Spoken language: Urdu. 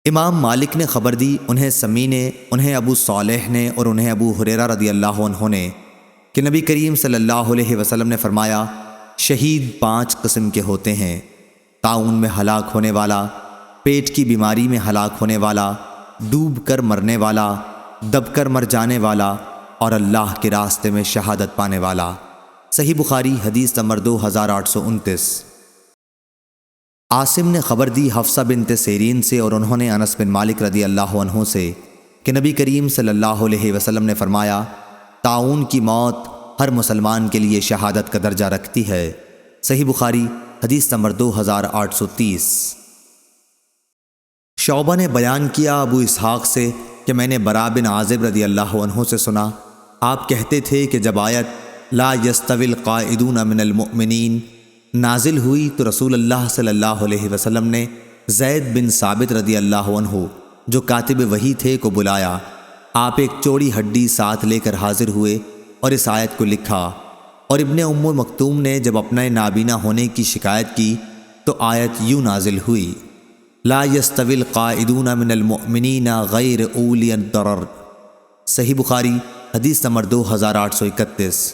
امام مالک نے خبر دی، انہیں سمی نے، انہیں ابو صالح نے اور انہیں ابو ہریرہ رضی اللہ عنہ نے کہ نبی کریم صلی اللہ علیہ وسلم نے فرمایا، شہید 5 قسم کے ہوتے ہیں: طاعون میں ہلاک ہونے والا، پیٹ کی بیماری میں ہلاک ہونے والا، ڈوب کر مرنے والا، دب کر مر جانے والا، اور اللہ کے راستے میں شہادت پانے والا۔ صحیح بخاری حدیث نمبر 2829۔ عاصم نے خبر دی حفصہ بنت سیرین سے اور انہوں نے انس بن مالک رضی اللہ عنہ سے کہ نبی کریم صلی اللہ علیہ وسلم نے فرمایا، طاعون کی موت ہر مسلمان کے لیے شہادت کا درجہ رکھتی ہے۔ صحیح بخاری حدیث نمبر 2830۔ شعبہ نے بیان کیا ابو اسحاق سے کہ میں نے براء بن عازب رضی اللہ عنہ سے سنا، آپ کہتے تھے کہ جب آیت لا یستوی القاعدون من المؤمنین نازل ہوئی تو رسول اللہ صلی اللہ علیہ وسلم نے زید بن ثابت رضی اللہ عنہ جو کاتب وحی تھے کو بلایا۔ آپ ایک چوڑی ہڈی ساتھ لے کر حاضر ہوئے اور اس آیت کو لکھا، اور ابن ام مکتوم نے جب اپنے نابینا ہونے کی شکایت کی تو آیت یوں نازل ہوئی، لا یستوی القاعدون من المؤمنین غیر اولی الضرر۔ صحیح بخاری حدیث نمبر 2831۔